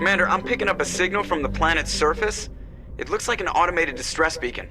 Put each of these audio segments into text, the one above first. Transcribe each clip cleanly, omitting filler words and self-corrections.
Commander, I'm picking up a signal from the planet's surface. It looks like an automated distress beacon.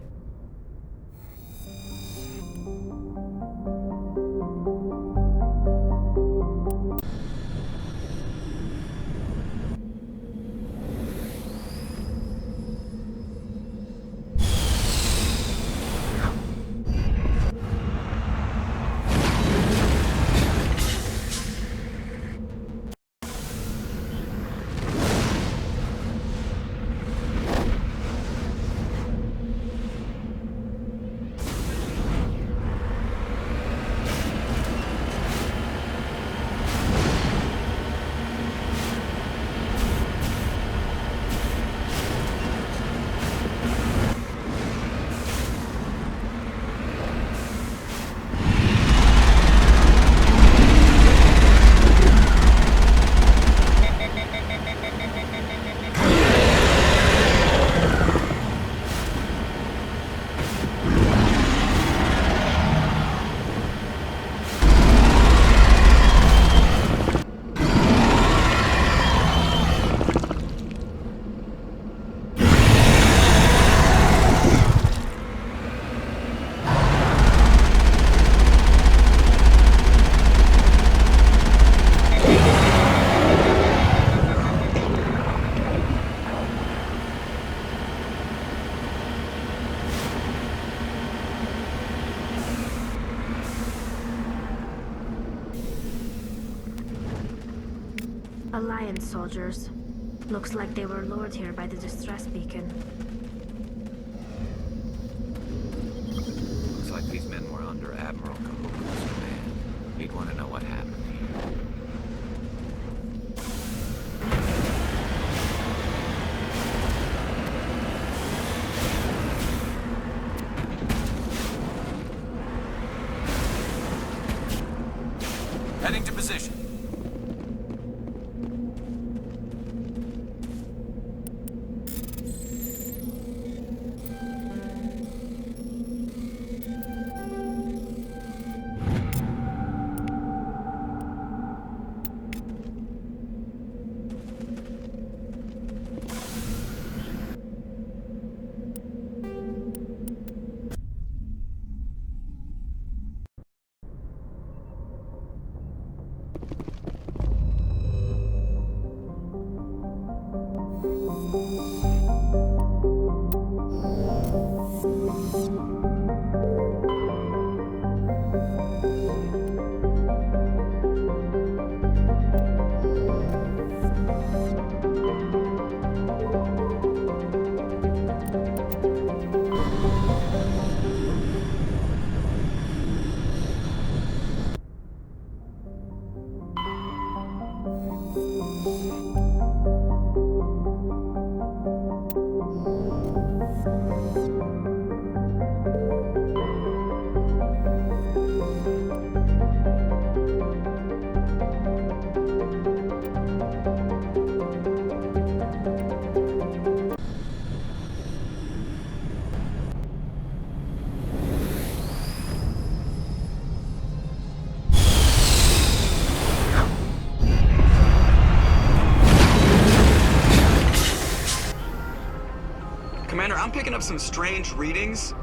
Alliance soldiers. Looks like they were lured here by the distress beacon. Looks like these men were under Admiral Cahoon's command. He'd want to know what happened here. Heading to position. Commander, I'm picking up some strange readings.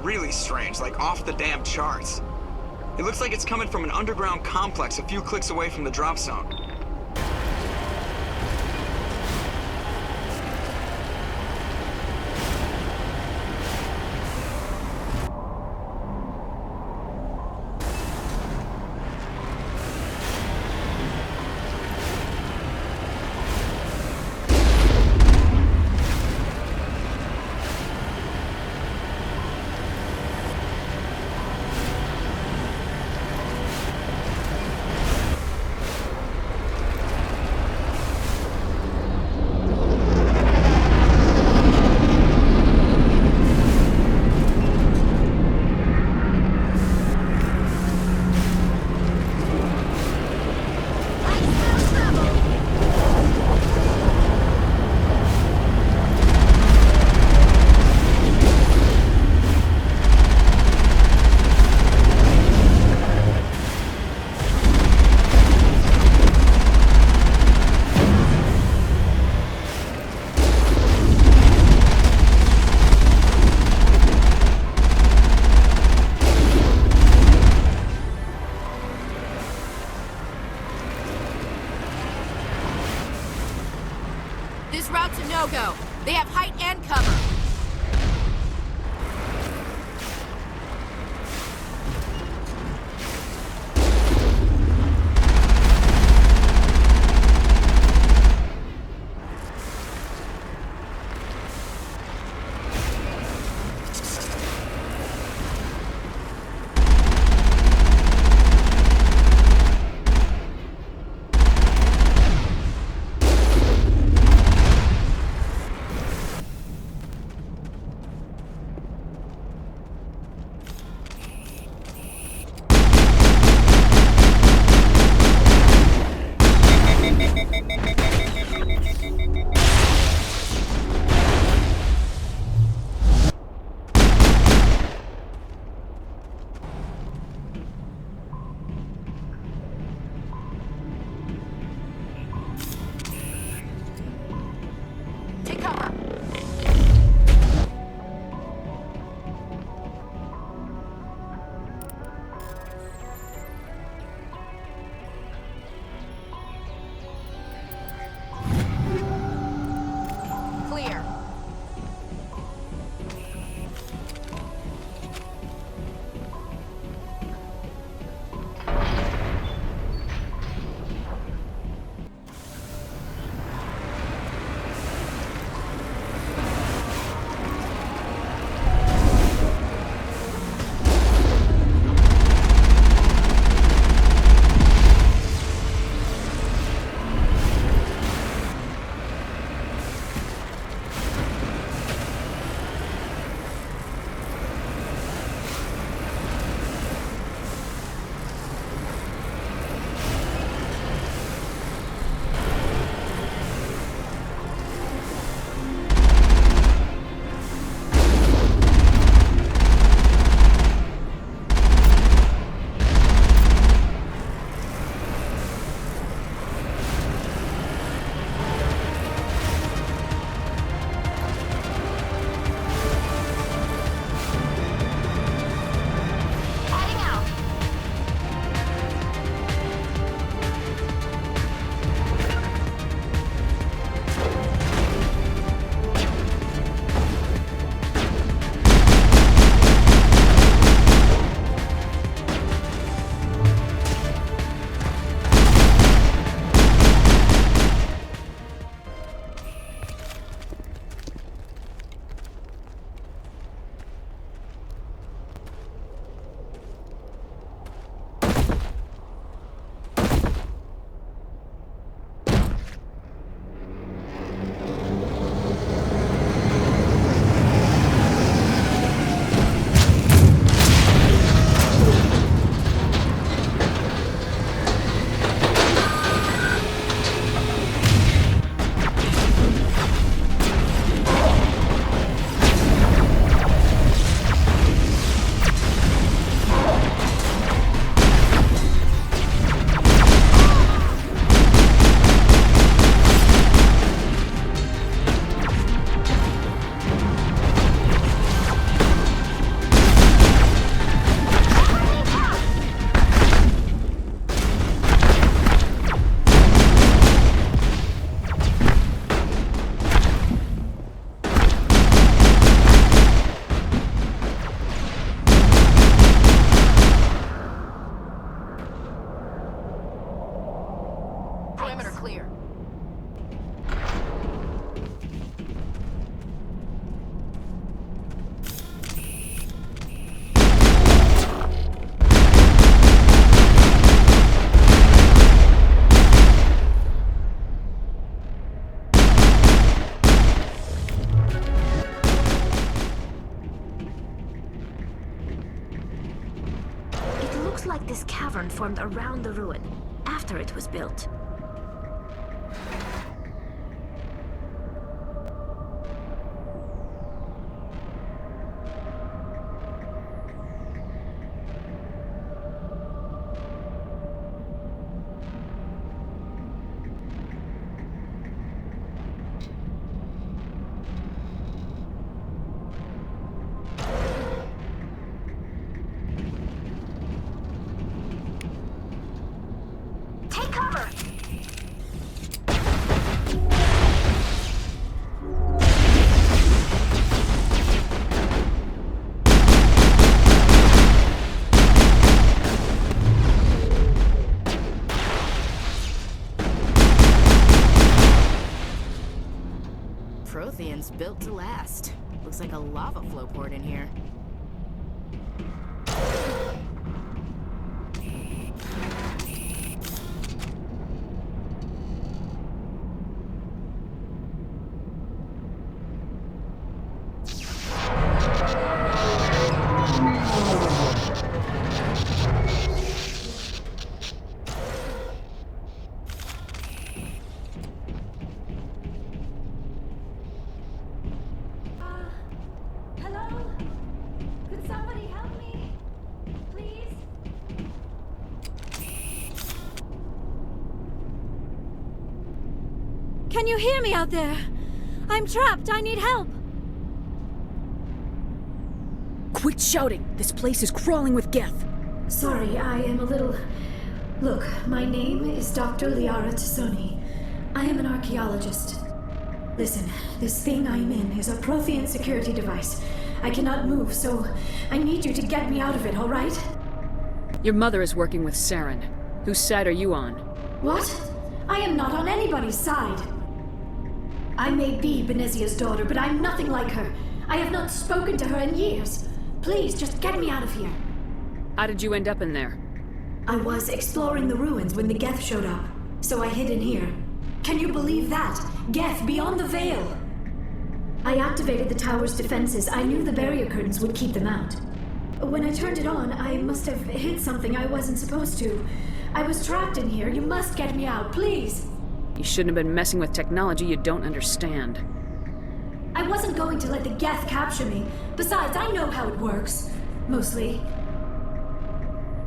Really strange, like off the damn charts. It looks like it's coming from an underground complex a few clicks away from the drop zone. This route's a no-go. They have height and cover. Perimeter clear. It looks like this cavern formed around the ruin, after it was built. Take cover! Prothean's built to last. Looks like a lava flow poured in here. Hello? Could somebody help me? Please? Can you hear me out there? I'm trapped. I need help. Quit shouting! This place is crawling with Geth. Sorry, I am a little... Look, my name is Dr. Liara Tassoni. I am an archaeologist. Listen, this thing I'm in is a Prothean security device. I cannot move, so I need you to get me out of it, all right? Your mother is working with Saren. Whose side are you on? What? I am not on anybody's side. I may be Benezia's daughter, but I'm nothing like her. I have not spoken to her in years. Please, just get me out of here. How did you end up in there? I was exploring the ruins when the Geth showed up, so I hid in here. Can you believe that? Geth beyond the veil! I activated the tower's defenses. I knew the barrier curtains would keep them out. When I turned it on, I must have hit something I wasn't supposed to. I was trapped in here. You must get me out, please! You shouldn't have been messing with technology you don't understand. I wasn't going to let the Geth capture me. Besides, I know how it works. Mostly.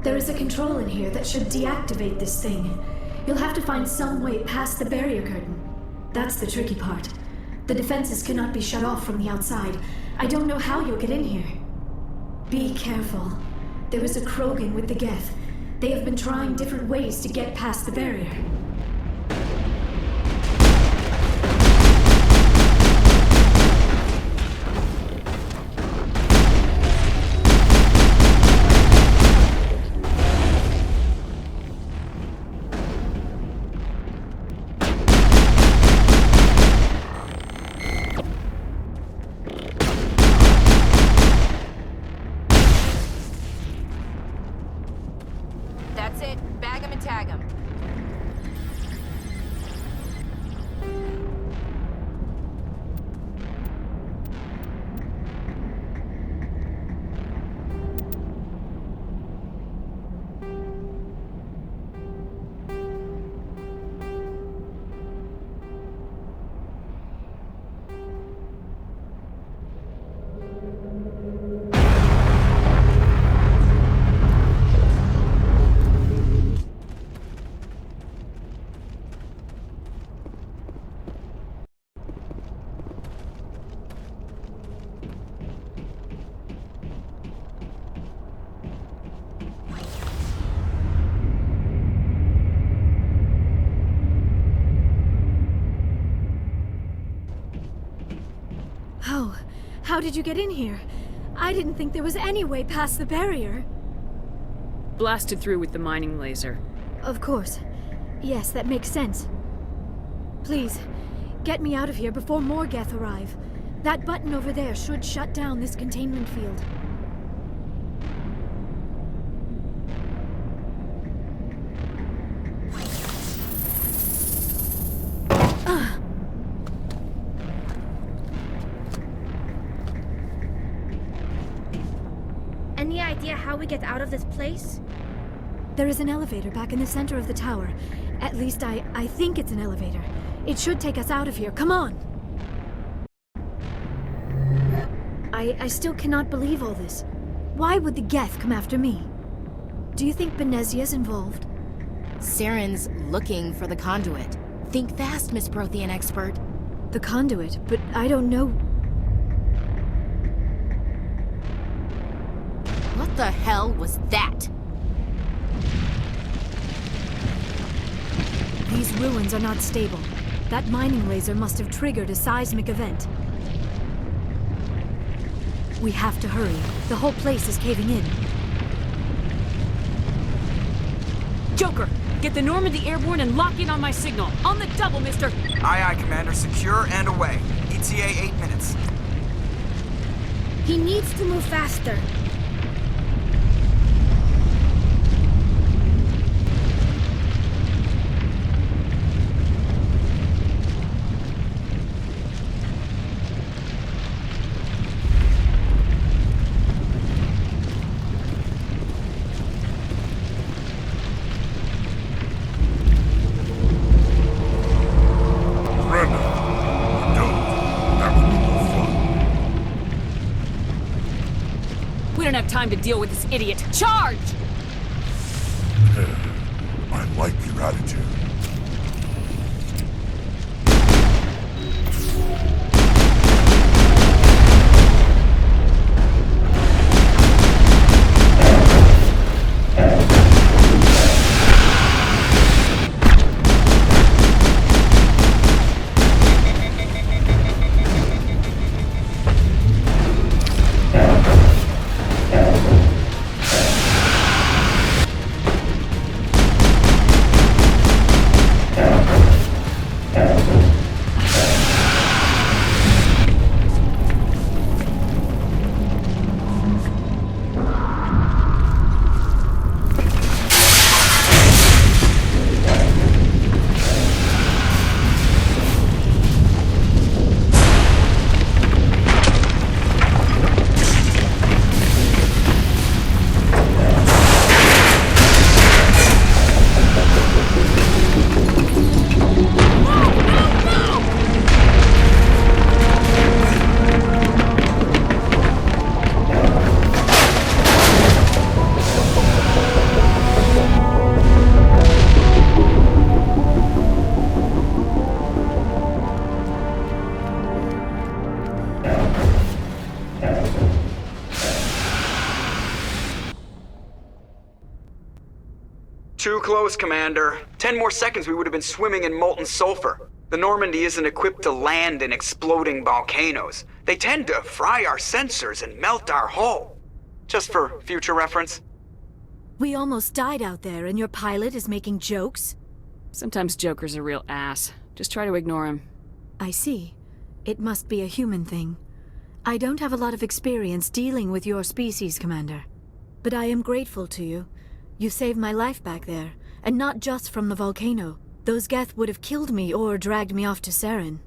There is a control in here that should deactivate this thing. You'll have to find some way past the barrier curtain. That's the tricky part. The defenses cannot be shut off from the outside. I don't know how you'll get in here. Be careful. There is a Krogan with the Geth. They have been trying different ways to get past the barrier. That's it. Bag 'em and tag 'em. How did you get in here? I didn't think there was any way past the barrier. Blasted through with the mining laser. Of course. Yes, that makes sense. Please, get me out of here before more Geth arrive. That button over there should shut down this containment field. Any idea how we get out of this place? There is an elevator back in the center of the tower. At least I think it's an elevator. It should take us out of here. Come on! I still cannot believe all this. Why would the Geth come after me? Do you think Benezia's involved? Saren's looking for the conduit. Think fast, Miss Prothean expert. The conduit? But I don't know... What the hell was that? These ruins are not stable. That mining laser must have triggered a seismic event. We have to hurry. The whole place is caving in. Joker, get the Normandy airborne and lock in on my signal. On the double, mister! Aye, aye, Commander. Secure and away. ETA 8 minutes. He needs to move faster. We don't have time to deal with this idiot. Charge! I like your attitude. Too close, Commander. 10 more seconds we would have been swimming in molten sulfur. The Normandy isn't equipped to land in exploding volcanoes. They tend to fry our sensors and melt our hull. Just for future reference. We almost died out there and your pilot is making jokes? Sometimes Joker's a real ass. Just try to ignore him. I see. It must be a human thing. I don't have a lot of experience dealing with your species, Commander. But I am grateful to you. You saved my life back there, and not just from the volcano. Those Geth would have killed me or dragged me off to Saren.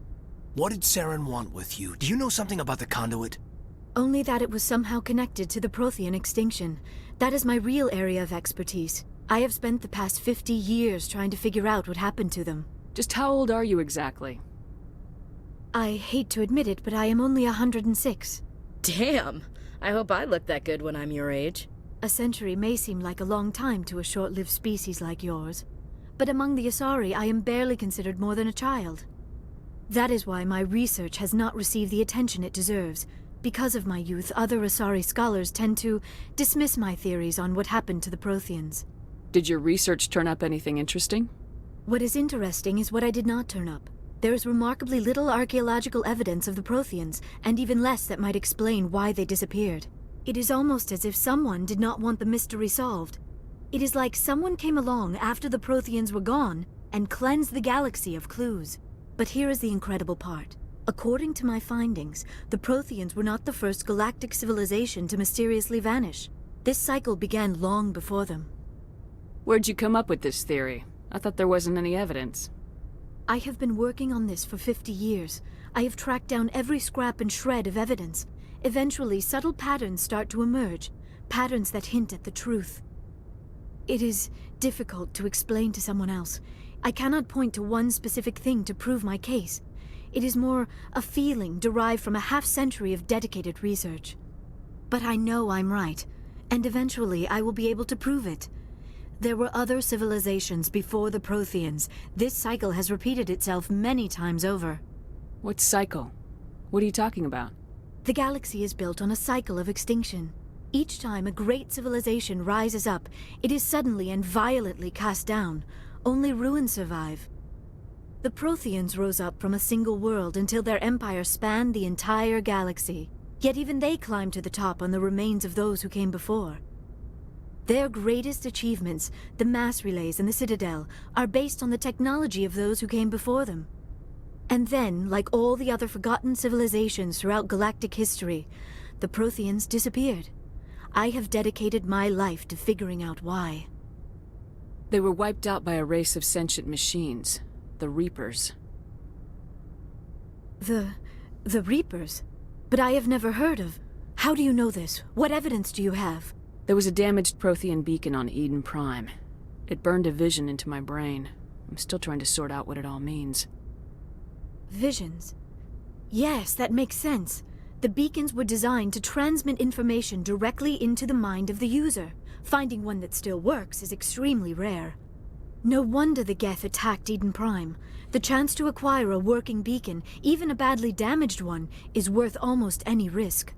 What did Saren want with you? Do you know something about the conduit? Only that it was somehow connected to the Prothean extinction. That is my real area of expertise. I have spent the past 50 years trying to figure out what happened to them. Just how old are you exactly? I hate to admit it, but I am only 106. Damn! I hope I look that good when I'm your age. A century may seem like a long time to a short-lived species like yours, but among the Asari I am barely considered more than a child. That is why my research has not received the attention it deserves. Because of my youth, other Asari scholars tend to dismiss my theories on what happened to the Protheans. Did your research turn up anything interesting? What is interesting is what I did not turn up. There is remarkably little archaeological evidence of the Protheans, and even less that might explain why they disappeared. It is almost as if someone did not want the mystery solved. It is like someone came along after the Protheans were gone and cleansed the galaxy of clues. But here is the incredible part. According to my findings, the Protheans were not the first galactic civilization to mysteriously vanish. This cycle began long before them. Where'd you come up with this theory? I thought there wasn't any evidence. I have been working on this for 50 years. I have tracked down every scrap and shred of evidence. Eventually, subtle patterns start to emerge, patterns that hint at the truth. It is difficult to explain to someone else. I cannot point to one specific thing to prove my case. It is more a feeling derived from a half-century of dedicated research. But I know I'm right, and eventually I will be able to prove it. There were other civilizations before the Protheans. This cycle has repeated itself many times over. What cycle? What are you talking about? The galaxy is built on a cycle of extinction. Each time a great civilization rises up, it is suddenly and violently cast down. Only ruins survive. The Protheans rose up from a single world until their empire spanned the entire galaxy. Yet even they climbed to the top on the remains of those who came before. Their greatest achievements, the mass relays and the Citadel, are based on the technology of those who came before them. And then, like all the other forgotten civilizations throughout galactic history, the Protheans disappeared. I have dedicated my life to figuring out why. They were wiped out by a race of sentient machines, the Reapers. The Reapers? But I have never heard of. How do you know this? What evidence do you have? There was a damaged Prothean beacon on Eden Prime. It burned a vision into my brain. I'm still trying to sort out what it all means. Visions? Yes, that makes sense. The beacons were designed to transmit information directly into the mind of the user. Finding one that still works is extremely rare. No wonder the Geth attacked Eden Prime. The chance to acquire a working beacon, even a badly damaged one, is worth almost any risk.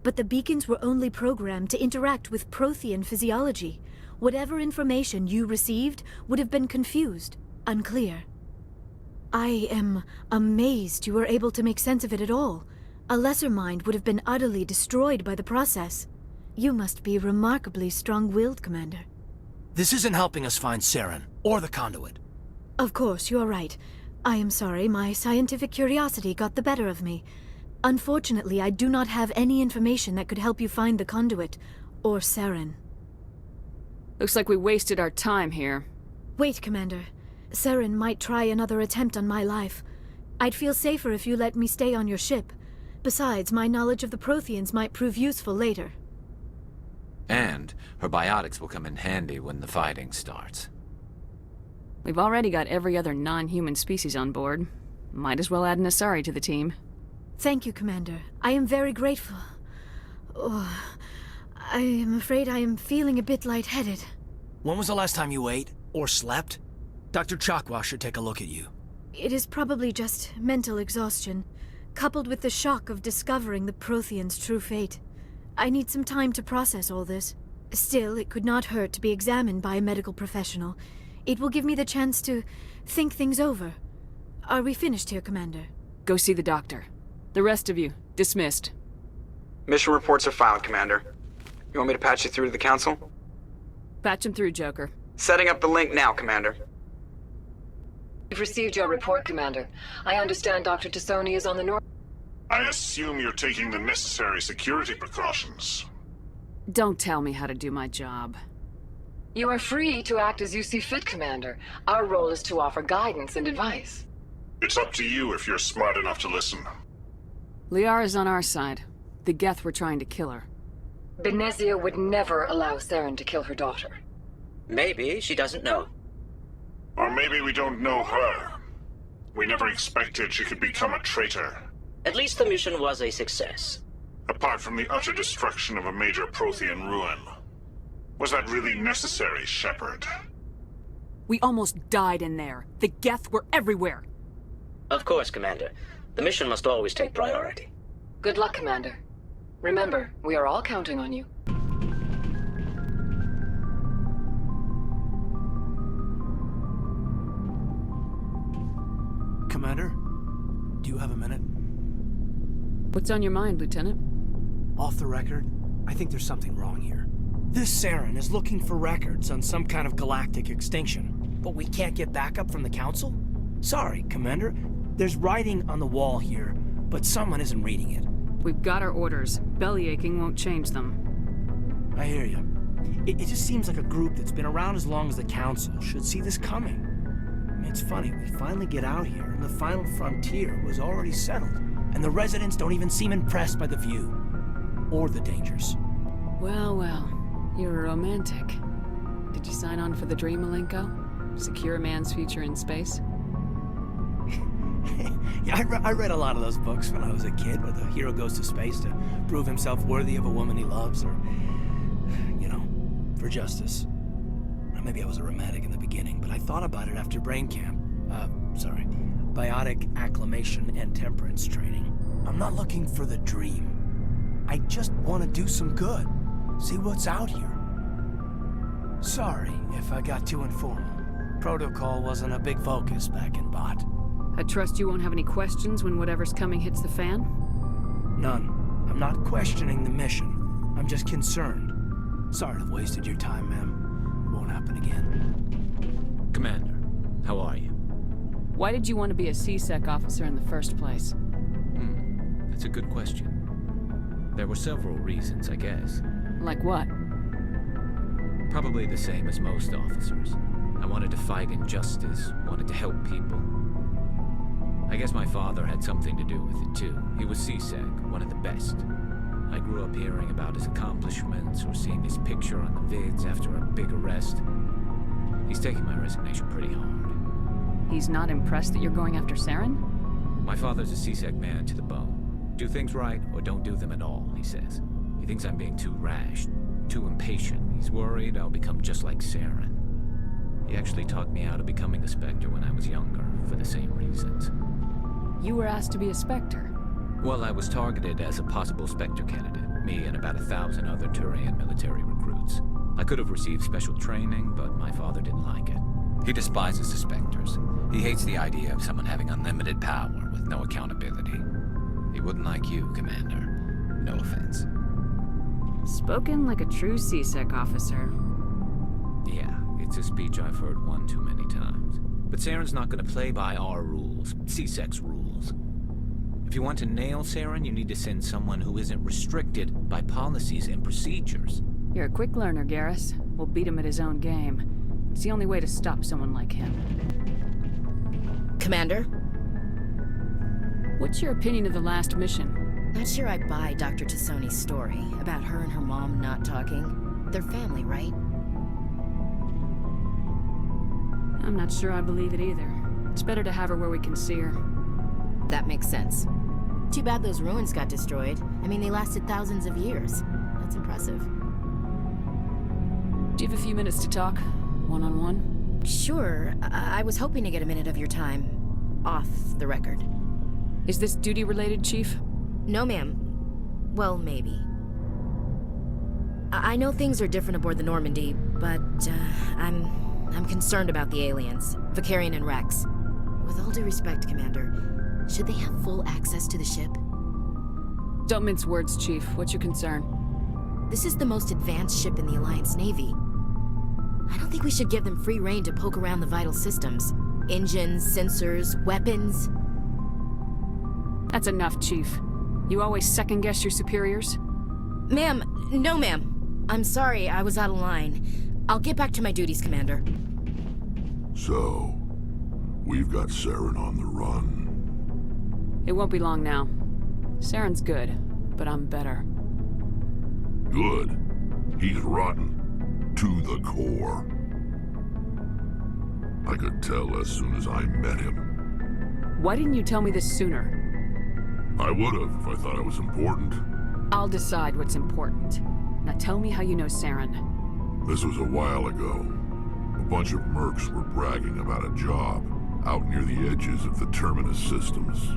But the beacons were only programmed to interact with Prothean physiology. Whatever information you received would have been confused, unclear. I am amazed you were able to make sense of it at all. A lesser mind would have been utterly destroyed by the process. You must be remarkably strong-willed, Commander. This isn't helping us find Saren, or the conduit. Of course, you're right. I am sorry, my scientific curiosity got the better of me. Unfortunately, I do not have any information that could help you find the conduit, or Saren. Looks like we wasted our time here. Wait, Commander. Saren might try another attempt on my life. I'd feel safer if you let me stay on your ship. Besides, my knowledge of the Protheans might prove useful later. And her biotics will come in handy when the fighting starts. We've already got every other non-human species on board. Might as well add an Asari to the team. Thank you, Commander. I am very grateful. Oh, I am afraid I am feeling a bit lightheaded. When was the last time you ate, or slept? Dr. Chakwa should take a look at you. It is probably just mental exhaustion, coupled with the shock of discovering the Protheans' true fate. I need some time to process all this. Still, it could not hurt to be examined by a medical professional. It will give me the chance to think things over. Are we finished here, Commander? Go see the doctor. The rest of you, dismissed. Mission reports are filed, Commander. You want me to patch you through to the Council? Patch him through, Joker. Setting up the link now, Commander. We've received your report, Commander. I understand Dr. Tassoni is on the north. I assume you're taking the necessary security precautions. Don't tell me how to do my job. You are free to act as you see fit, Commander. Our role is to offer guidance and advice. It's up to you if you're smart enough to listen. Liara's on our side. The Geth were trying to kill her. Benezia would never allow Saren to kill her daughter. Maybe she doesn't know. Or maybe we don't know her. We never expected she could become a traitor. At least the mission was a success. Apart from the utter destruction of a major Prothean ruin. Was that really necessary, Shepard? We almost died in there. The Geth were everywhere. Of course, Commander. The mission must always take priority. Good luck, Commander. Remember, we are all counting on you. Commander, do you have a minute? What's on your mind, Lieutenant? Off the record, I think there's something wrong here. This Saren is looking for records on some kind of galactic extinction, but we can't get backup from the Council? Sorry, Commander. There's writing on the wall here, but someone isn't reading it. We've got our orders. Belly aching won't change them. I hear you. It just seems like a group that's been around as long as the Council should see this coming. I mean, it's funny, we finally get out here, and the final frontier was already settled. And the residents don't even seem impressed by the view. Or the dangers. Well, well. You're a romantic. Did you sign on for the dream, Malenko? Secure a man's future in space? Yeah, I read a lot of those books when I was a kid, where the hero goes to space to prove himself worthy of a woman he loves, or, you know, for justice. Maybe I was a romantic in the beginning, but I thought about it after brain camp. Biotic acclimation and temperance training. I'm not looking for the dream. I just want to do some good. See what's out here. Sorry if I got too informal. Protocol wasn't a big focus back in Bot. I trust you won't have any questions when whatever's coming hits the fan? None. I'm not questioning the mission. I'm just concerned. Sorry to have wasted your time, ma'am. Won't happen again. Commander, how are you? Why did you want to be a CSEC officer in the first place? That's a good question. There were several reasons, I guess. Like what? Probably the same as most officers. I wanted to fight injustice, wanted to help people. I guess my father had something to do with it too. He was CSEC, one of the best. I grew up hearing about his accomplishments or seeing his picture on the vids after a big arrest. He's taking my resignation pretty hard. He's not impressed that you're going after Saren? My father's a CSEC man to the bone. Do things right or don't do them at all, he says. He thinks I'm being too rash, too impatient. He's worried I'll become just like Saren. He actually talked me out of becoming a Spectre when I was younger, for the same reasons. You were asked to be a Spectre? Well, I was targeted as a possible Spectre candidate, me and about 1,000 other Turian military recruits. I could have received special training, but my father didn't like it. He despises the Spectres. He hates the idea of someone having unlimited power with no accountability. He wouldn't like you, Commander. No offense. Spoken like a true CSEC officer. Yeah, it's a speech I've heard one too many times. But Saren's not going to play by our rules, CSEC's rules. If you want to nail Saren, you need to send someone who isn't restricted by policies and procedures. You're a quick learner, Garrus. We'll beat him at his own game. It's the only way to stop someone like him. Commander? What's your opinion of the last mission? Not sure I buy Dr. Tassoni's story about her and her mom not talking. They're family, right? I'm not sure I believe it either. It's better to have her where we can see her. That makes sense. Too bad those ruins got destroyed. I mean, they lasted thousands of years. That's impressive. Do you have a few minutes to talk? One-on-one? Sure. I was hoping to get a minute of your time. Off the record. Is this duty-related, Chief? No, ma'am. Well, maybe. I know things are different aboard the Normandy, but, I'm concerned about the aliens. Vicarian and Rex. With all due respect, Commander, should they have full access to the ship? Don't mince words, Chief. What's your concern? This is the most advanced ship in the Alliance Navy. I don't think we should give them free rein to poke around the vital systems. Engines, sensors, weapons. That's enough, Chief. You always second-guess your superiors? Ma'am, no ma'am. I'm sorry, I was out of line. I'll get back to my duties, Commander. So, we've got Saren on the run. It won't be long now. Saren's good, but I'm better. Good. He's rotten. To the core. I could tell as soon as I met him. Why didn't you tell me this sooner? I would've if I thought it was important. I'll decide what's important. Now tell me how you know Saren. This was a while ago. A bunch of mercs were bragging about a job out near the edges of the Terminus systems.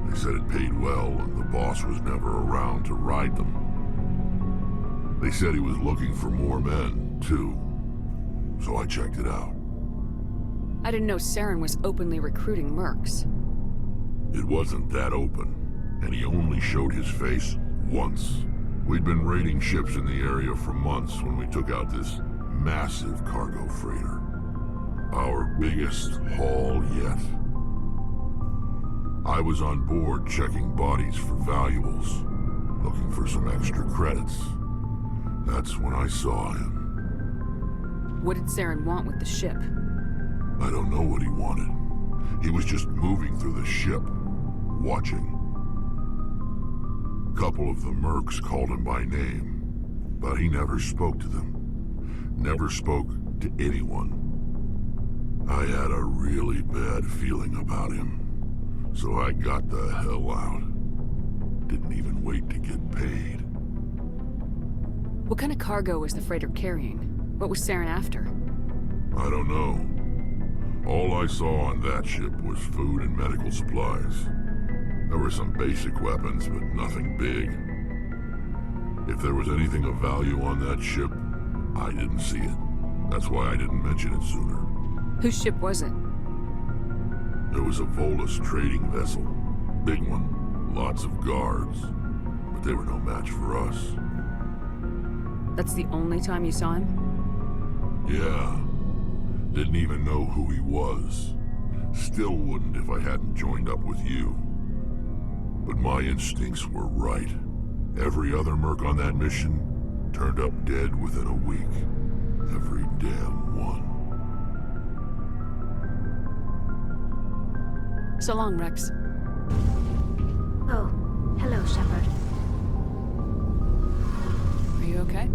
They said it paid well and the boss was never around to ride them. They said he was looking for more men, too. So I checked it out. I didn't know Saren was openly recruiting mercs. It wasn't that open, and he only showed his face once. We'd been raiding ships in the area for months when we took out this massive cargo freighter. Our biggest haul yet. I was on board checking bodies for valuables, looking for some extra credits. That's when I saw him. What did Saren want with the ship? I don't know what he wanted. He was just moving through the ship, watching. A couple of the mercs called him by name, but he never spoke to them. Never spoke to anyone. I had a really bad feeling about him, so I got the hell out. Didn't even wait to get paid. What kind of cargo was the freighter carrying? What was Saren after? I don't know. All I saw on that ship was food and medical supplies. There were some basic weapons, but nothing big. If there was anything of value on that ship, I didn't see it. That's why I didn't mention it sooner. Whose ship was it? It was a Volus trading vessel. Big one. Lots of guards. But they were no match for us. That's the only time you saw him? Yeah. Didn't even know who he was. Still wouldn't if I hadn't joined up with you. But my instincts were right. Every other merc on that mission turned up dead within a week. Every damn one. So long, Rex. Oh, hello, Shepard. Are you okay?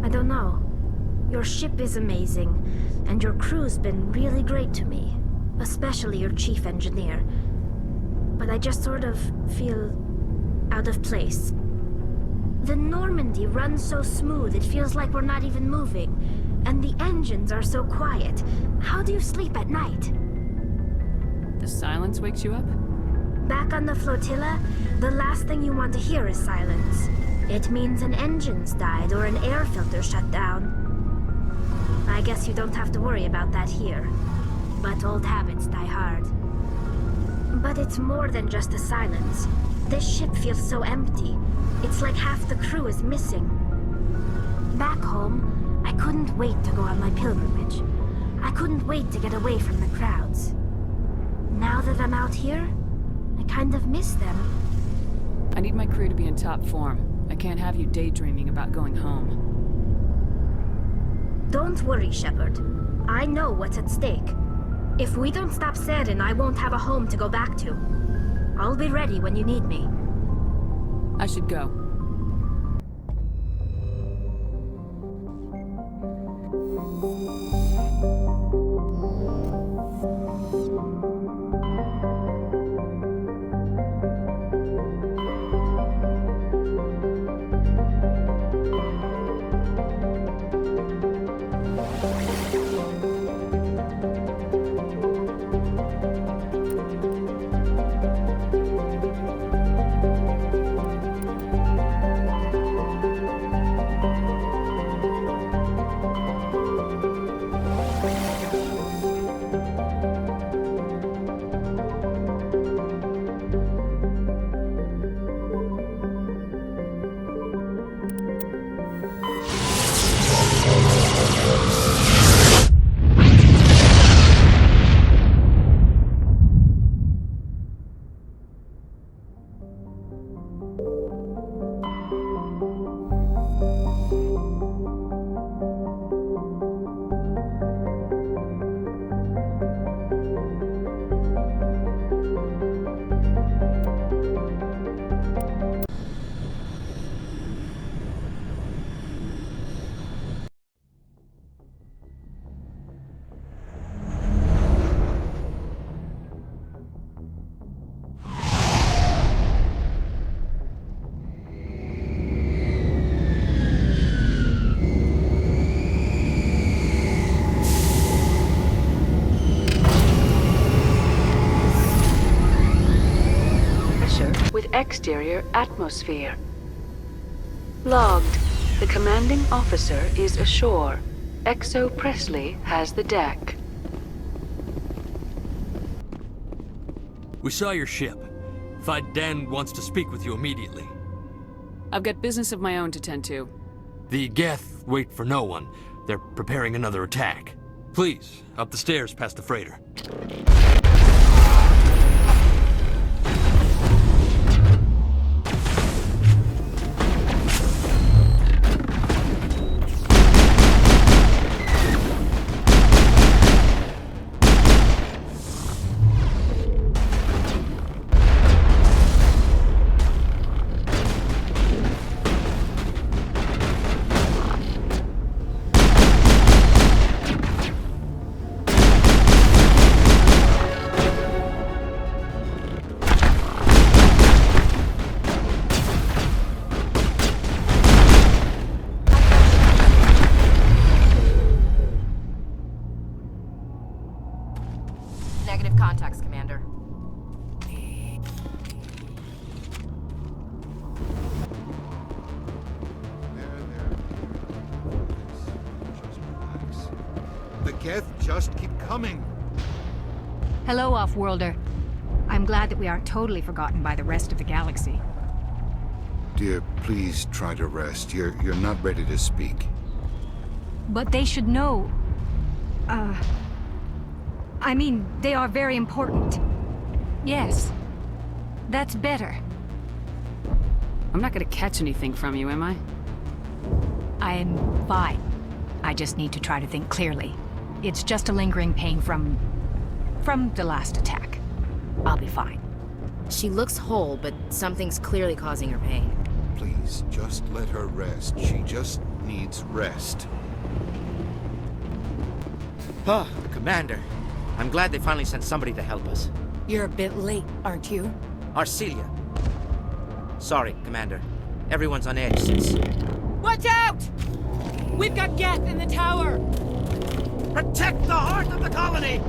I don't know. Your ship is amazing, and your crew's been really great to me. Especially your chief engineer. But I just sort of feel out of place. The Normandy runs so smooth it feels like we're not even moving. And the engines are so quiet. How do you sleep at night? The silence wakes you up? Back on the flotilla, the last thing you want to hear is silence. It means an engine's died or an air filter shut down. I guess you don't have to worry about that here. But old habits die hard. But it's more than just the silence. This ship feels so empty. It's like half the crew is missing. Back home, I couldn't wait to go on my pilgrimage. I couldn't wait to get away from the crowds. Now that I'm out here, I kind of miss them. I need my crew to be in top form. I can't have you daydreaming about going home. Don't worry, Shepard. I know what's at stake. If we don't stop Saren, I won't have a home to go back to. I'll be ready when you need me. I should go. With exterior atmosphere. Logged. The commanding officer is ashore. Exo Presley has the deck. We saw your ship. Fight Dan wants to speak with you immediately. I've got business of my own to tend to. The Geth wait for no one. They're preparing another attack. Please, up the stairs past the freighter. Negative contacts, Commander. The Geth just keep coming. Hello, Off-Worlder. I'm glad that we aren't totally forgotten by the rest of the galaxy. Dear, please try to rest. You're not ready to speak. But they should know... I mean, they are very important. Yes. That's better. I'm not gonna catch anything from you, am I? I'm fine. I just need to try to think clearly. It's just a lingering pain from the last attack. I'll be fine. She looks whole, but something's clearly causing her pain. Please, just let her rest. She just needs rest. Ah, Commander. I'm glad they finally sent somebody to help us. You're a bit late, aren't you? Arcelia. Sorry, Commander. Everyone's on edge since... Watch out! We've got Geth in the tower! Protect the heart of the colony!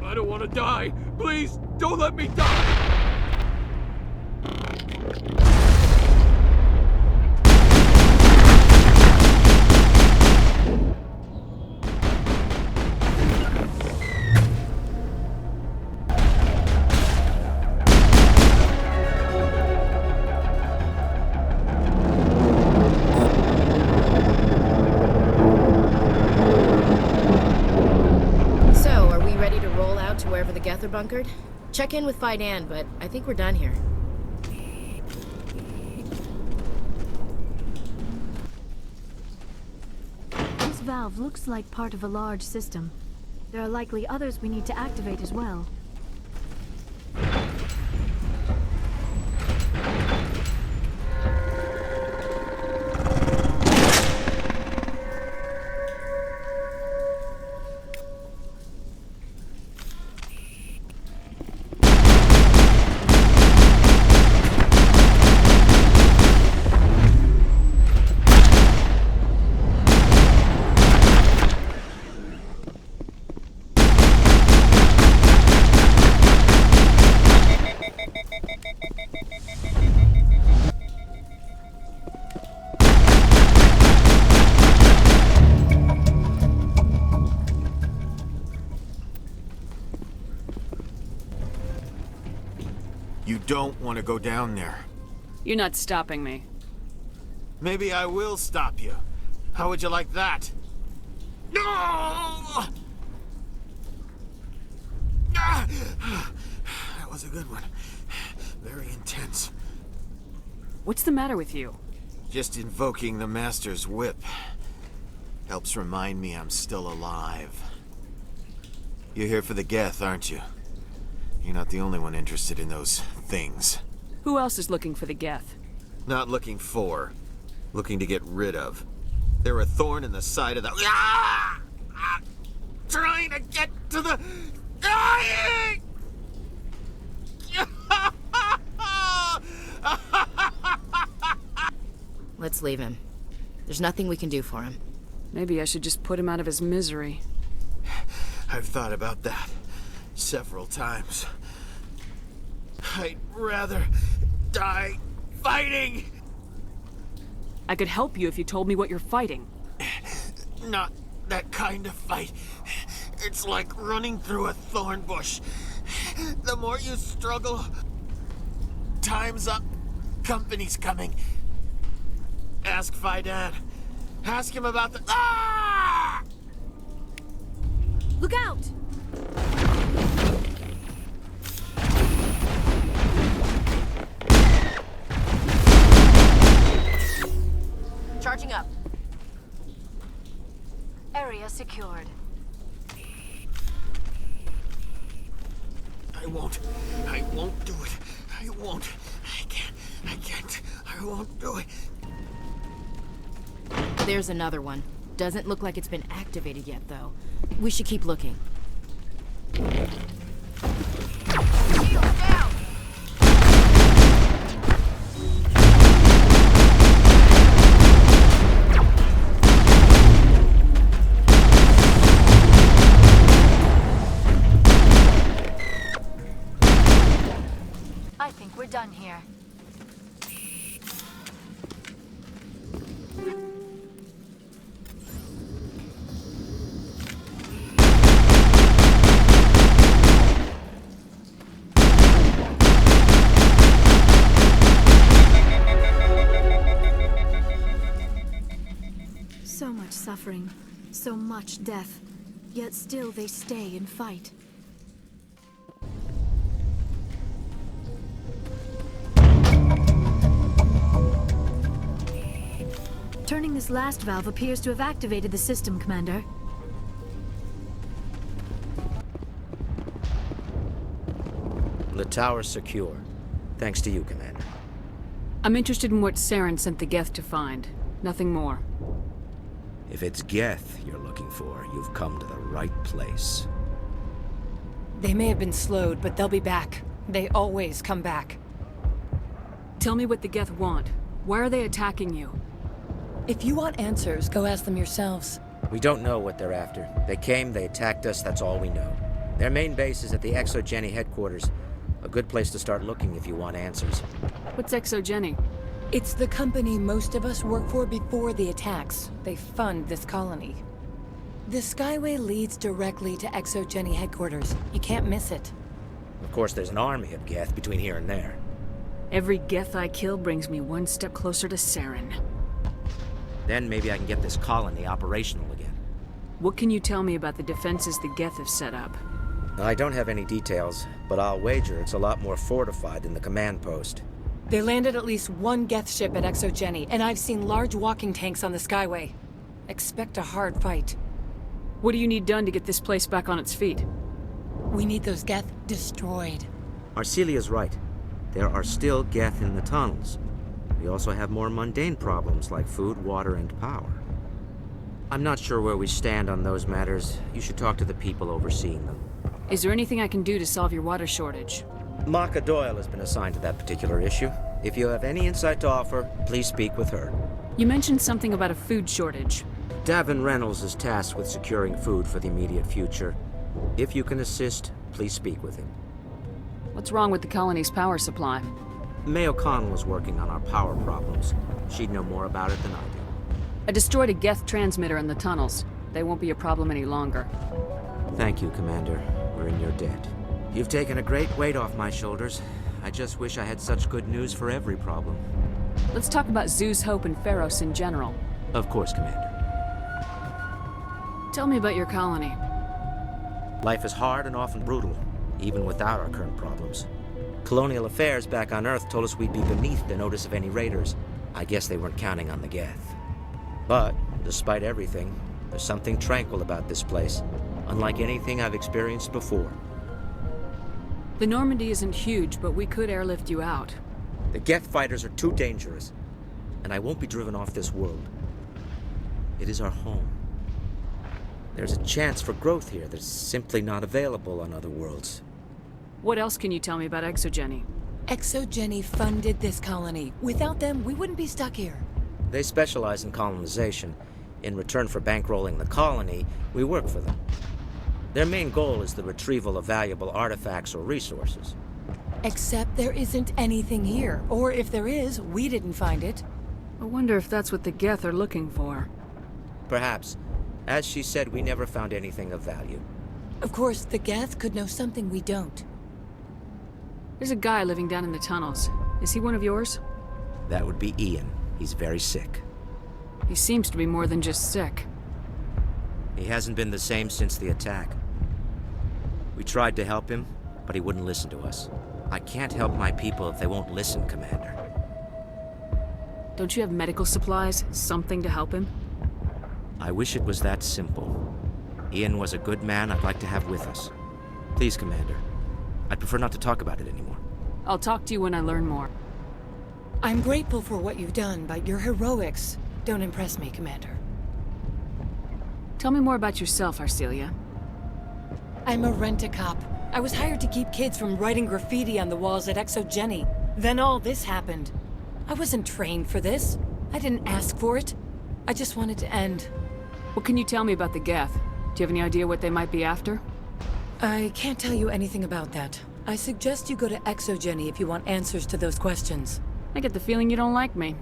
I don't want to die. Please, don't let me die. Wherever the Geth are bunkered? Check in with Fidan, but I think we're done here. This valve looks like part of a large system. There are likely others we need to activate as well. You don't want to go down there. You're not stopping me. Maybe I will stop you. How would you like that? No! That was a good one. Very intense. What's the matter with you? Just invoking the Master's whip helps remind me I'm still alive. You're here for the Geth, aren't you? You're not the only one interested in those things. Who else is looking for the Geth? Not looking for. Looking to get rid of. They're a thorn in the side of the... Ah! Trying to get to the... Let's leave him. There's nothing we can do for him. Maybe I should just put him out of his misery. I've thought about that several times. I'd rather die fighting! I could help you if you told me what you're fighting. Not that kind of fight. It's like running through a thorn bush. The more you struggle, time's up. Company's coming. Ask Fidan. Ask him about the... Ah! Look out! Charging up. Area secured. I won't do it. I won't. I can't. I won't do it. There's another one. Doesn't look like it's been activated yet, though. We should keep looking. I think we're done here. So much suffering, so much death, yet still they stay and fight. Turning this last valve appears to have activated the system, Commander. The tower's secure. Thanks to you, Commander. I'm interested in what Saren sent the Geth to find. Nothing more. If it's Geth you're looking for, you've come to the right place. They may have been slowed, but they'll be back. They always come back. Tell me what the Geth want. Why are they attacking you? If you want answers, go ask them yourselves. We don't know what they're after. They came, they attacked us, that's all we know. Their main base is at the Exogeny headquarters. A good place to start looking if you want answers. What's Exogeny? It's the company most of us work for before the attacks. They fund this colony. The Skyway leads directly to Exogeny headquarters. You can't miss it. Of course, there's an army of Geth between here and there. Every Geth I kill brings me one step closer to Saren. Then maybe I can get this colony operational again. What can you tell me about the defenses the Geth have set up? I don't have any details, but I'll wager it's a lot more fortified than the command post. They landed at least one Geth ship at Exogeny, and I've seen large walking tanks on the Skyway. Expect a hard fight. What do you need done to get this place back on its feet? We need those Geth destroyed. Arcelia's right. There are still Geth in the tunnels. We also have more mundane problems like food, water, and power. I'm not sure where we stand on those matters. You should talk to the people overseeing them. Is there anything I can do to solve your water shortage? Maka Doyle has been assigned to that particular issue. If you have any insight to offer, please speak with her. You mentioned something about a food shortage. Davin Reynolds is tasked with securing food for the immediate future. If you can assist, please speak with him. What's wrong with the colony's power supply? May O'Connell is working on our power problems. She'd know more about it than I do. I destroyed a Geth transmitter in the tunnels. They won't be a problem any longer. Thank you, Commander. We're in your debt. You've taken a great weight off my shoulders. I just wish I had such good news for every problem. Let's talk about Zoo's Hope and Pharos in general. Of course, Commander. Tell me about your colony. Life is hard and often brutal, even without our current problems. Colonial affairs back on Earth told us we'd be beneath the notice of any raiders. I guess they weren't counting on the Geth. But, despite everything, there's something tranquil about this place, unlike anything I've experienced before. The Normandy isn't huge, but we could airlift you out. The Geth fighters are too dangerous, and I won't be driven off this world. It is our home. There's a chance for growth here that's simply not available on other worlds. What else can you tell me about Exogeny? Exogeny funded this colony. Without them, we wouldn't be stuck here. They specialize in colonization. In return for bankrolling the colony, we work for them. Their main goal is the retrieval of valuable artifacts or resources. Except there isn't anything here. Or if there is, we didn't find it. I wonder if that's what the Geth are looking for. Perhaps. As she said, we never found anything of value. Of course, the Geth could know something we don't. There's a guy living down in the tunnels. Is he one of yours? That would be Ian. He's very sick. He seems to be more than just sick. He hasn't been the same since the attack. We tried to help him, but he wouldn't listen to us. I can't help my people if they won't listen, Commander. Don't you have medical supplies? Something to help him? I wish it was that simple. Ian was a good man I'd like to have with us. Please, Commander. I'd prefer not to talk about it anymore. I'll talk to you when I learn more. I'm grateful for what you've done, but your heroics don't impress me, Commander. Tell me more about yourself, Arcelia. I'm a rent-a-cop. I was hired to keep kids from writing graffiti on the walls at Exogeny. Then all this happened. I wasn't trained for this. I didn't ask for it. I just wanted to end. What can you tell me about the Geth? Do you have any idea what they might be after? I can't tell you anything about that. I suggest you go to Exogeny if you want answers to those questions. I get the feeling you don't like me.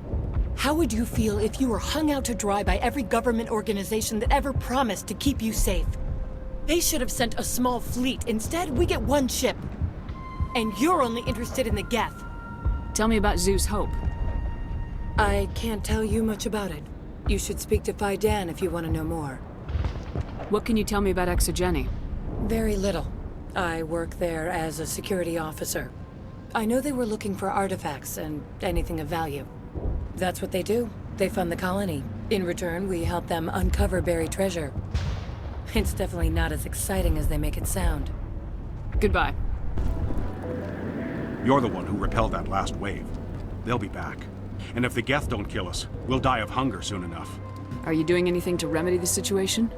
How would you feel if you were hung out to dry by every government organization that ever promised to keep you safe? They should have sent a small fleet. Instead, we get one ship. And you're only interested in the Geth. Tell me about Zeus Hope. I can't tell you much about it. You should speak to Phi Dan if you want to know more. What can you tell me about Exogeny? Very little. I work there as a security officer. I know they were looking for artifacts and anything of value. That's what they do. They fund the colony. In return, we help them uncover buried treasure. It's definitely not as exciting as they make it sound. Goodbye. You're the one who repelled that last wave. They'll be back. And if the Geth don't kill us, we'll die of hunger soon enough. Are you doing anything to remedy the situation?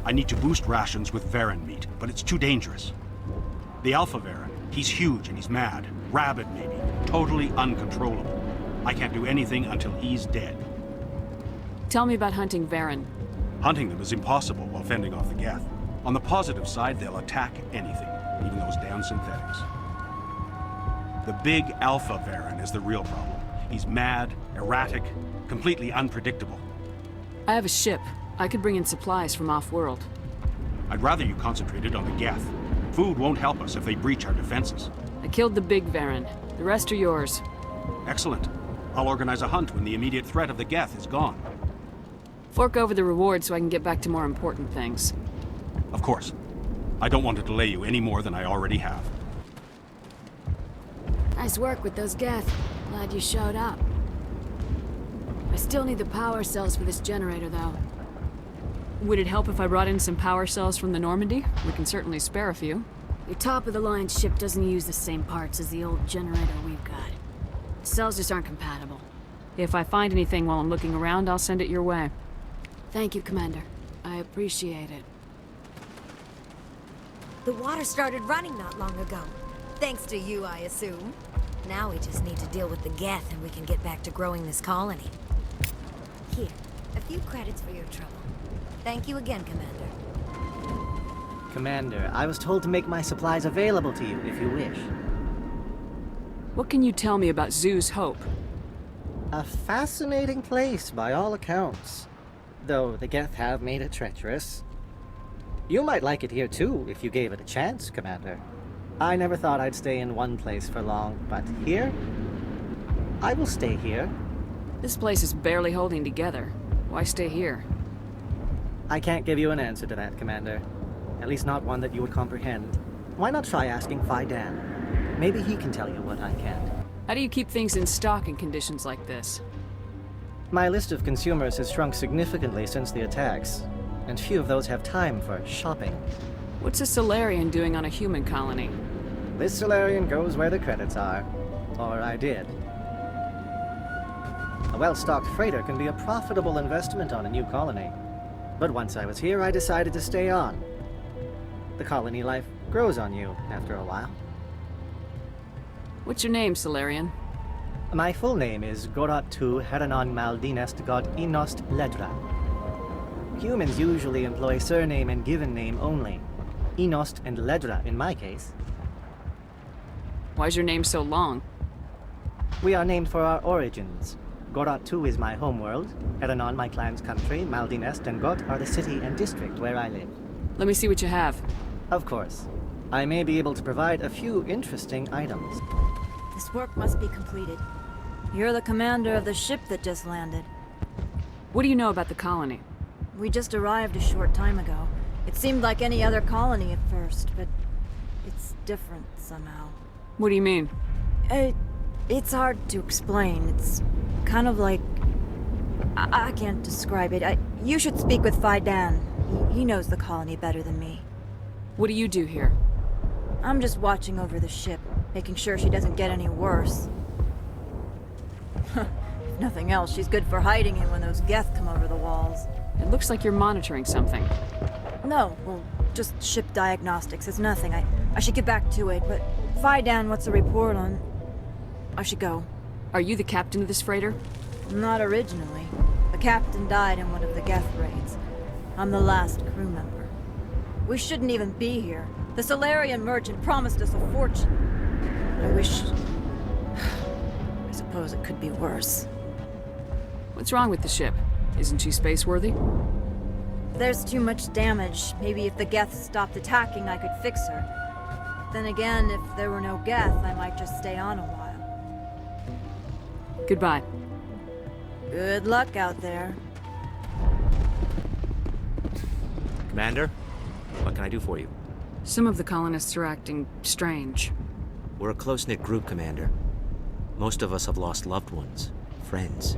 I need to boost rations with Varen meat, but it's too dangerous. The Alpha Varen, he's huge and he's mad. Rabid, maybe. Totally uncontrollable. I can't do anything until he's dead. Tell me about hunting Varen. Hunting them is impossible while fending off the Geth. On the positive side, they'll attack anything, even those damn synthetics. The big Alpha Varen is the real problem. He's mad, erratic, completely unpredictable. I have a ship. I could bring in supplies from off-world. I'd rather you concentrated on the Geth. Food won't help us if they breach our defenses. I killed the big Varen. The rest are yours. Excellent. I'll organize a hunt when the immediate threat of the Geth is gone. Fork over the reward so I can get back to more important things. Of course. I don't want to delay you any more than I already have. Nice work with those Geth. Glad you showed up. I still need the power cells for this generator, though. Would it help if I brought in some power cells from the Normandy? We can certainly spare a few. Your top-of-the-line ship doesn't use the same parts as the old generator we've got. The cells just aren't compatible. If I find anything while I'm looking around, I'll send it your way. Thank you, Commander. I appreciate it. The water started running not long ago. Thanks to you, I assume. Now we just need to deal with the Geth and we can get back to growing this colony. Here, a few credits for your trouble. Thank you again, Commander. Commander, I was told to make my supplies available to you if you wish. What can you tell me about Zeus Hope? A fascinating place by all accounts. Though the Geth have made it treacherous. You might like it here too, if you gave it a chance, Commander. I never thought I'd stay in one place for long, but here? I will stay here. This place is barely holding together. Why stay here? I can't give you an answer to that, Commander. At least not one that you would comprehend. Why not try asking Phi Dan? Maybe he can tell you what I can't. How do you keep things in stock in conditions like this? My list of consumers has shrunk significantly since the attacks, and few of those have time for shopping. What's a Solarian doing on a human colony? This Solarian goes where the credits are. Or I did. A well-stocked freighter can be a profitable investment on a new colony. But once I was here, I decided to stay on. The colony life grows on you after a while. What's your name, Solarian? My full name is Gorat-tu Heranon Maldinest God Inost Ledra. Humans usually employ surname and given name only. Inost and Ledra in my case. Why's your name so long? We are named for our origins. Gorat-tu is my homeworld, Heranon my clan's country, Maldinest and Got are the city and district where I live. Let me see what you have. Of course. I may be able to provide a few interesting items. This work must be completed. You're the commander of the ship that just landed. What do you know about the colony? We just arrived a short time ago. It seemed like any other colony at first, but it's different somehow. What do you mean? It's hard to explain. It's kind of like... I can't describe it. You should speak with Phi Dan. He knows the colony better than me. What do you do here? I'm just watching over the ship, making sure she doesn't get any worse. If nothing else, she's good for hiding in when those Geth come over the walls. It looks like you're monitoring something. No, well, just ship diagnostics. It's nothing. I should get back to it, but Dan, what's the report on? I should go. Are you the captain of this freighter? Not originally. The captain died in one of the Geth raids. I'm the last crew member. We shouldn't even be here. The Solarian merchant promised us a fortune. I wish... I suppose it could be worse. What's wrong with the ship? Isn't she space-worthy? There's too much damage. Maybe if the Geth stopped attacking, I could fix her. Then again, if there were no Geth, I might just stay on a while. Goodbye. Good luck out there. Commander, what can I do for you? Some of the colonists are acting strange. We're a close-knit group, Commander. Most of us have lost loved ones, friends.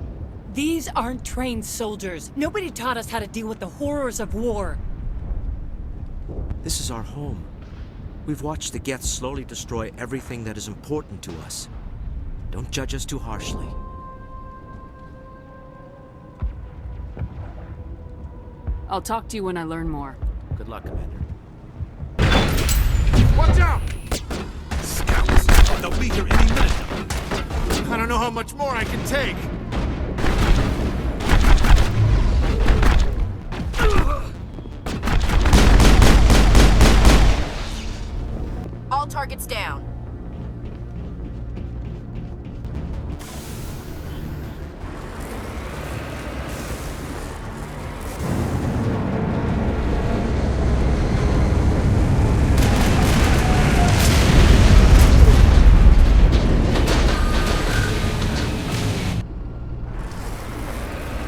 These aren't trained soldiers. Nobody taught us how to deal with the horrors of war. This is our home. We've watched the Geth slowly destroy everything that is important to us. Don't judge us too harshly. I'll talk to you when I learn more. Good luck, Commander. Watch out! Scouts! They'll be here any minute. I don't know how much more I can take. All targets down.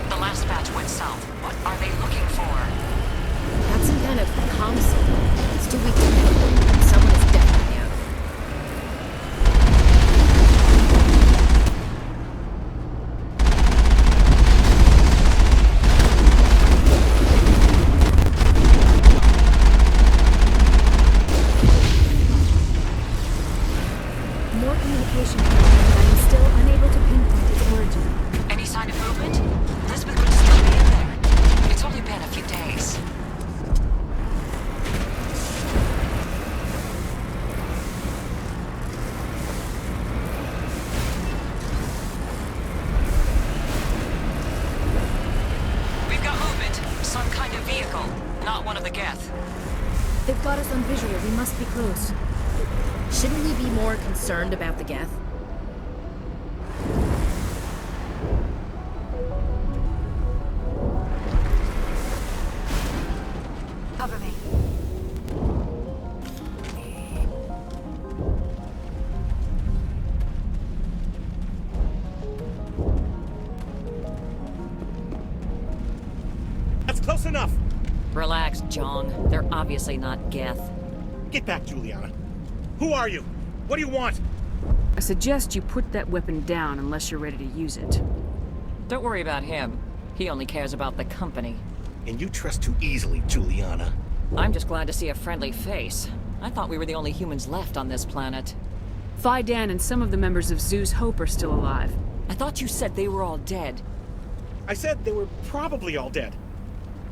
The last batch went south. What are they looking for? That's some kind of comm signal. It's too weak to handle. Someone is definitely out. More communication coming, but I'm still unable to pinpoint its origin. Any sign of movement? Elizabeth could still be in there. It's only been a few days. We've got movement. Some kind of vehicle. Not one of the Geth. They've got us on visual. We must be close. Shouldn't we be more concerned about the Geth? Cover me. That's close enough. Relax, Jong. They're obviously not Geth. Get back, Juliana. Who are you? What do you want? I suggest you put that weapon down unless you're ready to use it. Don't worry about him. He only cares about the company. And you trust too easily, Juliana. I'm just glad to see a friendly face. I thought we were the only humans left on this planet. Dan and some of the members of Zoo's Hope are still alive. I thought you said they were all dead. I said they were probably all dead.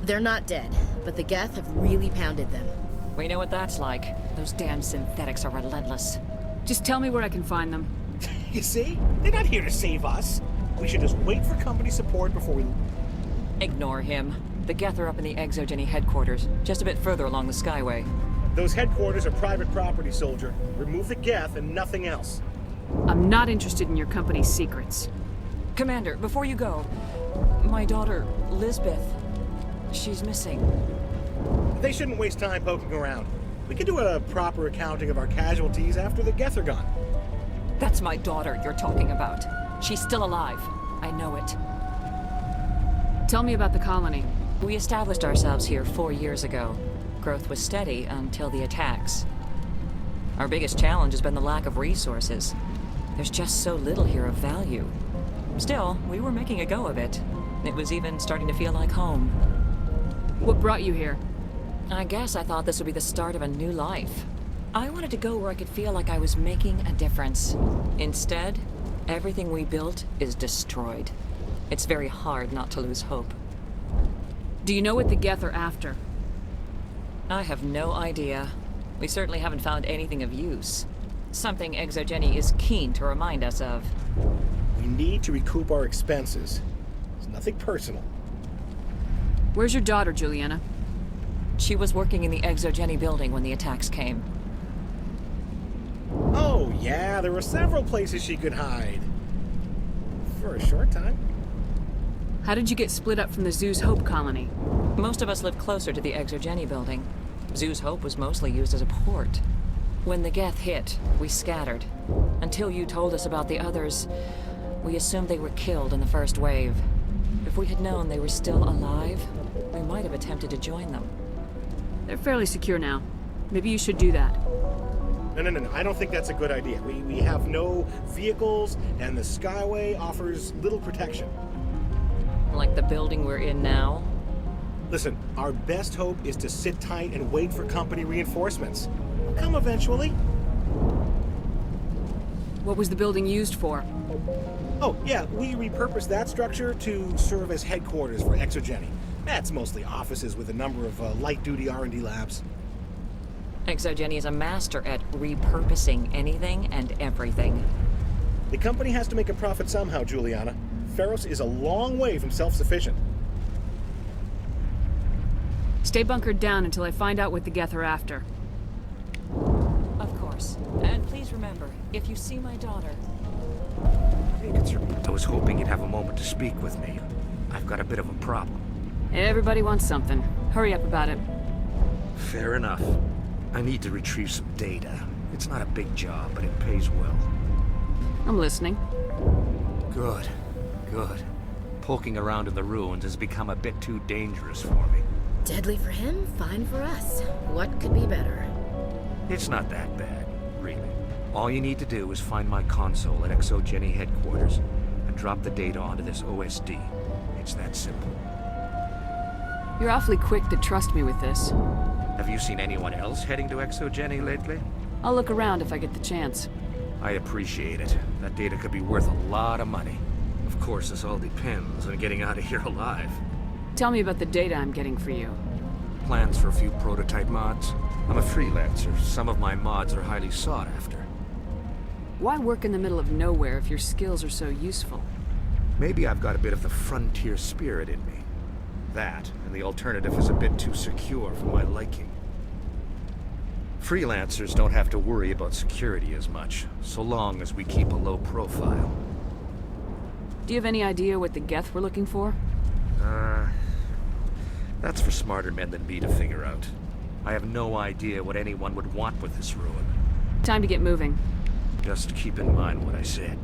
They're not dead, but the Geth have really pounded them. We know what that's like. Those damn synthetics are relentless. Just tell me where I can find them. You see? They're not here to save us. We should just wait for company support before we... Ignore him. The Geth are up in the Exogeny headquarters, just a bit further along the Skyway. Those headquarters are private property, soldier. Remove the Geth and nothing else. I'm not interested in your company's secrets. Commander, before you go, my daughter, Lisbeth, she's missing. They shouldn't waste time poking around. We can do a proper accounting of our casualties after the Geth are gone. That's my daughter you're talking about. She's still alive. I know it. Tell me about the colony. We established ourselves here 4 years ago. Growth was steady until the attacks. Our biggest challenge has been the lack of resources. There's just so little here of value. Still, we were making a go of it. It was even starting to feel like home. What brought you here? I guess I thought this would be the start of a new life. I wanted to go where I could feel like I was making a difference. Instead, Everything we built is destroyed. It's very hard not to lose hope. Do you know what the Geth are after? I have no idea. We certainly haven't found anything of use. Something Exogeny is keen to remind us of. We need to recoup our expenses. It's nothing personal. Where's your daughter, Juliana? She was working in the Exogeny building when the attacks came. Oh, yeah, there were several places she could hide. For a short time. How did you get split up from the Zoo's Hope colony? Most of us lived closer to the Exogeny building. Zoo's Hope was mostly used as a port. When the Geth hit, we scattered. Until you told us about the others, we assumed they were killed in the first wave. If we had known they were still alive, we might have attempted to join them. They're fairly secure now. Maybe you should do that. No. I don't think that's a good idea. We have no vehicles, and the Skyway offers little protection. Like the building we're in now? Listen, our best hope is to sit tight and wait for company reinforcements. They'll come eventually. What was the building used for? Oh, yeah, we repurposed that structure to serve as headquarters for Exogeny. That's mostly offices with a number of light-duty R&D labs. Exogeny is a master at repurposing anything and everything. The company has to make a profit somehow, Juliana. Feros is a long way from self-sufficient. Stay bunkered down until I find out what the Geth are after. Of course. And please remember, if you see my daughter... I was hoping you'd have a moment to speak with me. I've got a bit of a problem. Everybody wants something. Hurry up about it. Fair enough. I need to retrieve some data. It's not a big job, but it pays well. I'm listening. Good. Poking around in the ruins has become a bit too dangerous for me. Deadly for him, fine for us. What could be better? It's not that bad, really. All you need to do is find my console at Exogeny headquarters and drop the data onto this OSD. It's that simple. You're awfully quick to trust me with this. Have you seen anyone else heading to Exogeny lately? I'll look around if I get the chance. I appreciate it. That data could be worth a lot of money. Of course, this all depends on getting out of here alive. Tell me about the data I'm getting for you. Plans for a few prototype mods? I'm a freelancer. Some of my mods are highly sought after. Why work in the middle of nowhere if your skills are so useful? Maybe I've got a bit of the frontier spirit in me. That, and the alternative is a bit too secure for my liking. Freelancers don't have to worry about security as much, so long as we keep a low profile. Do you have any idea what the Geth were looking for? That's for smarter men than me to figure out. I have no idea what anyone would want with this ruin. Time to get moving. Just keep in mind what I said.